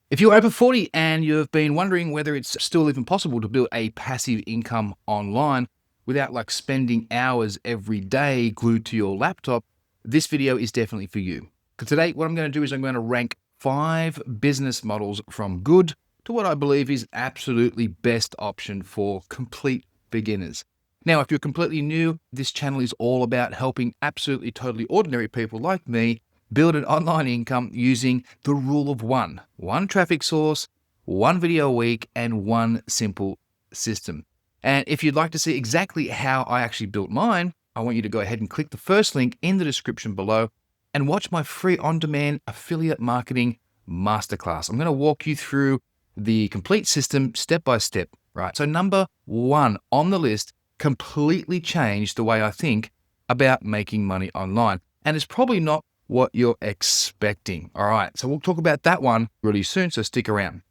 If you're over 40 and you've been wondering whether it's still even possible to build a passive income online without spending hours every day glued to your laptop, this video is definitely for you. Because today, what I'm going to do is I'm going to rank 5 business models from good to what I believe is absolutely best option for complete beginners. Now, if you're completely new, this channel is all about helping absolutely totally ordinary people like me build an online income using the rule of one traffic source, 1 video a week, and 1 simple system. And if you'd like to see exactly how I actually built mine, I want you to go ahead and click the first link in the description below and watch my free on-demand affiliate marketing masterclass. I'm going to walk you through the complete system step by step, right? So number 1 on the list completely changed the way I think about making money online. And it's probably not what you're expecting. All right, so we'll talk about that one really soon, so stick around.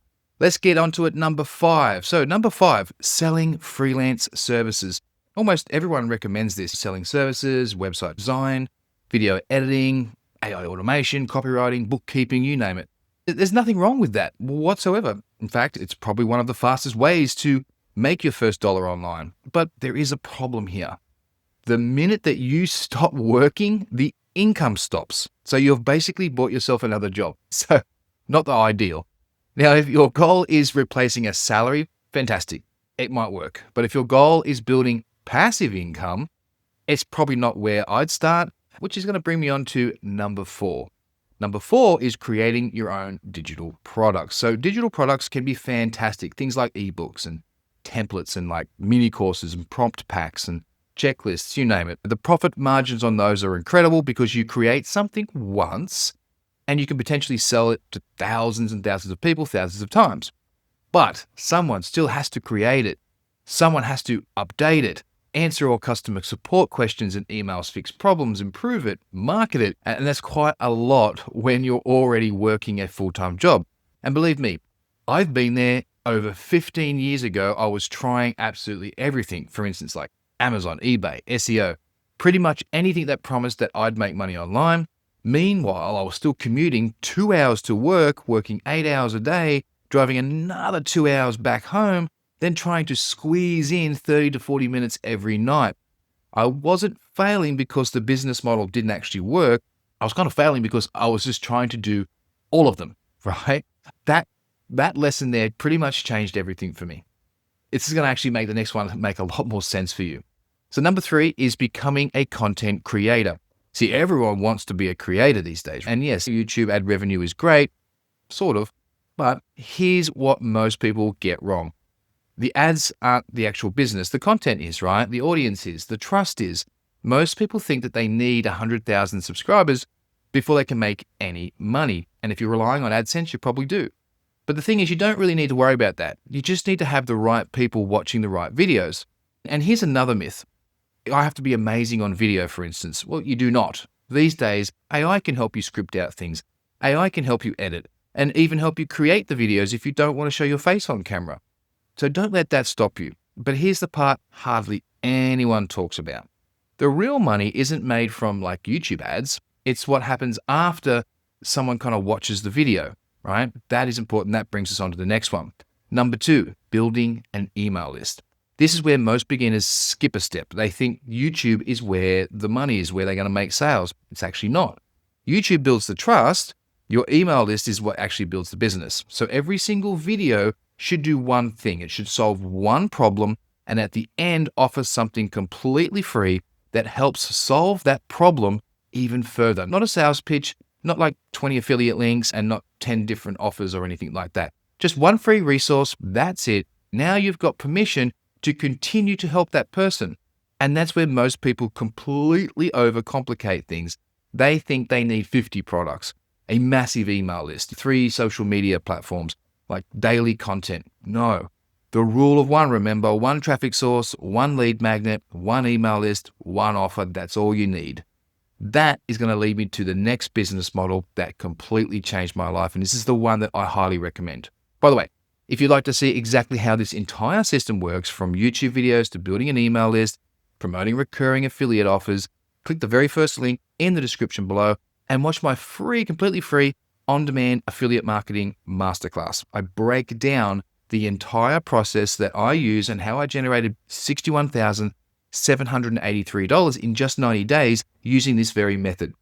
Let's get onto it. Number 5. So number 5, selling freelance services. Almost everyone recommends this. Selling services, website design, video editing, AI automation, copywriting, bookkeeping, you name it. There's nothing wrong with that whatsoever. In fact, it's probably one of the fastest ways to make your first dollar online. But there is a problem here. The minute that you stop working, the income stops. So you've basically bought yourself another job. So not the ideal. Now, if your goal is replacing a salary, fantastic. It might work. But if your goal is building passive income, it's probably not where I'd start, which is going to bring me on to number 4. Number 4 is creating your own digital products. So digital products can be fantastic. Things like ebooks and templates and mini courses and prompt packs and checklists, you name it. The profit margins on those are incredible because you create something once and you can potentially sell it to thousands and thousands of people thousands of times. But someone still has to create it. Someone has to update it, answer all customer support questions and emails, fix problems, improve it, market it. And that's quite a lot when you're already working a full-time job. And believe me, I've been there. Over 15 years ago, I was trying absolutely everything. For instance, like Amazon, eBay, SEO, pretty much anything that promised that I'd make money online. Meanwhile, I was still commuting 2 hours to work, working 8 hours a day, driving another 2 hours back home, then trying to squeeze in 30 to 40 minutes every night. I wasn't failing because the business model didn't actually work. I was kind of failing because I was just trying to do all of them, right? That lesson there pretty much changed everything for me. This is going to actually make the next one make a lot more sense for you. So number 3 is becoming a content creator. See, everyone wants to be a creator these days. And yes, YouTube ad revenue is great, sort of, but here's what most people get wrong. The ads aren't the actual business. The content is, right? The audience is, the trust is. Most people think that they need 100,000 subscribers before they can make any money. And if you're relying on AdSense, you probably do. But the thing is, you don't really need to worry about that. You just need to have the right people watching the right videos. And here's another myth. I have to be amazing on video, for instance. Well, you do not. These days, AI can help you script out things. AI can help you edit and even help you create the videos if you don't want to show your face on camera. So don't let that stop you. But here's the part hardly anyone talks about. The real money isn't made from YouTube ads. It's what happens after someone kind of watches the video. Right? That is important. That brings us on to the next one. Number 2, building an email list. This is where most beginners skip a step. They think YouTube is where the money is, where they're going to make sales. It's actually not. YouTube builds the trust. Your email list is what actually builds the business. So every single video should do one thing. It should solve one problem and at the end offer something completely free that helps solve that problem even further. Not a sales pitch, not 20 affiliate links and not 10 different offers or anything like that. Just one free resource, that's it. Now you've got permission to continue to help that person. And that's where most people completely overcomplicate things. They think they need 50 products, a massive email list, 3 social media platforms, daily content. No. The rule of 1, remember, 1 traffic source, 1 lead magnet, 1 email list, 1 offer. That's all you need. That is going to lead me to the next business model that completely changed my life. And this is the one that I highly recommend. By the way, if you'd like to see exactly how this entire system works, from YouTube videos to building an email list, promoting recurring affiliate offers, click the very first link in the description below and watch my free, completely free on-demand affiliate marketing masterclass. I break down the entire process that I use and how I generated $61,783 in just 90 days using this very method.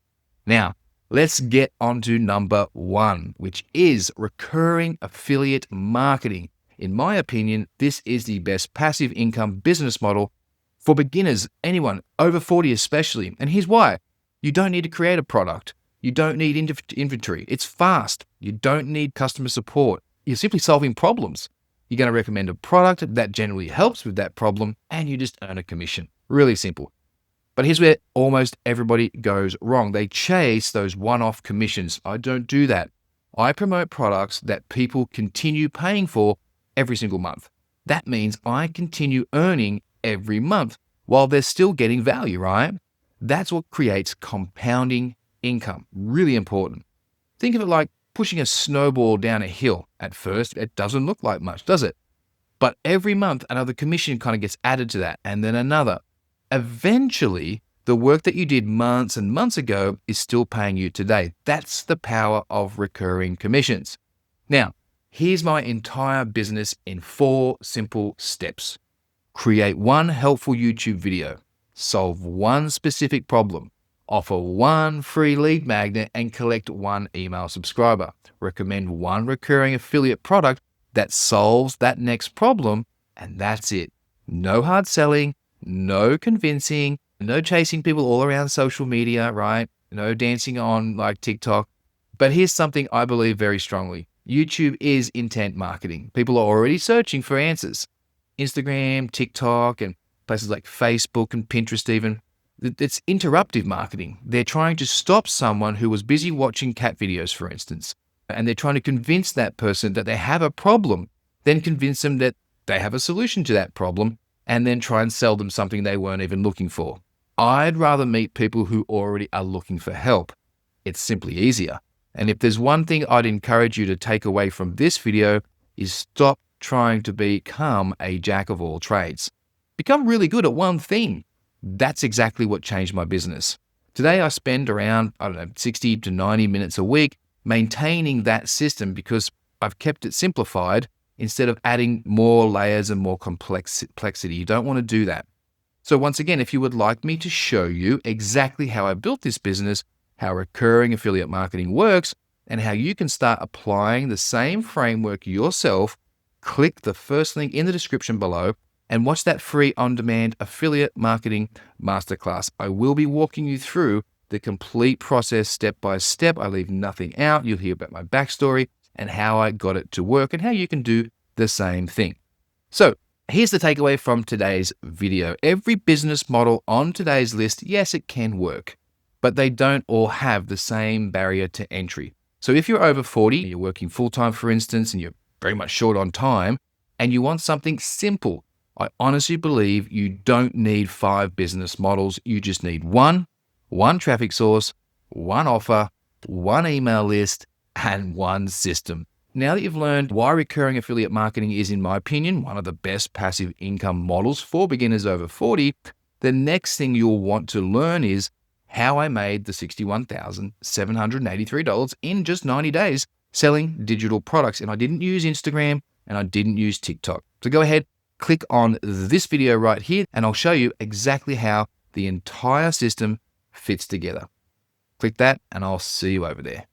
Now, let's get on to number 1, which is recurring affiliate marketing. In my opinion, this is the best passive income business model for beginners, anyone over 40 especially. And here's why. You don't need to create a product. You don't need inventory. It's fast. You don't need customer support. You're simply solving problems. You're going to recommend a product that generally helps with that problem, and you just earn a commission. Really simple. But here's where almost everybody goes wrong. They chase those one-off commissions. I don't do that. I promote products that people continue paying for every single month. That means I continue earning every month while they're still getting value, right? That's what creates compounding income. Really important. Think of it like pushing a snowball down a hill. At first, it doesn't look like much, does it? But every month, another commission kind of gets added to that, and then another. Eventually, the work that you did months and months ago is still paying you today. That's the power of recurring commissions. Now, here's my entire business in 4 simple steps. Create one helpful YouTube video, solve one specific problem, offer one free lead magnet, and collect one email subscriber. Recommend one recurring affiliate product that solves that next problem, and that's it. No hard selling, no convincing, no chasing people all around social media, right? No dancing on like TikTok. But here's something I believe very strongly. YouTube is intent marketing. People are already searching for answers. Instagram, TikTok, and places like Facebook and Pinterest even. It's interruptive marketing. They're trying to stop someone who was busy watching cat videos, for instance, and they're trying to convince that person that they have a problem, then convince them that they have a solution to that problem, and then try and sell them something they weren't even looking for. I'd rather meet people who already are looking for help. It's simply easier. And if there's one thing I'd encourage you to take away from this video is stop trying to become a jack of all trades. Become really good at one thing. That's exactly what changed my business. Today, I spend around, 60 to 90 minutes a week maintaining that system because I've kept it simplified instead of adding more layers and more complexity. You don't want to do that. So once again, if you would like me to show you exactly how I built this business, how recurring affiliate marketing works, and how you can start applying the same framework yourself, click the first link in the description below and watch that free on-demand affiliate marketing masterclass. I will be walking you through the complete process step by step. I leave nothing out. You'll hear about my backstory and how I got it to work and how you can do the same thing. So here's the takeaway from today's video. Every business model on today's list, yes, it can work, but they don't all have the same barrier to entry. So if you're over 40, you're working full-time, for instance, and you're very much short on time, and you want something simple, I honestly believe you don't need 5 business models. You just need one traffic source, one offer, one email list, and one system. Now that you've learned why recurring affiliate marketing is, in my opinion, one of the best passive income models for beginners over 40, the next thing you'll want to learn is how I made the $61,783 in just 90 days selling digital products. And I didn't use Instagram and I didn't use TikTok. So go ahead, click on this video right here, and I'll show you exactly how the entire system fits together. Click that, and I'll see you over there.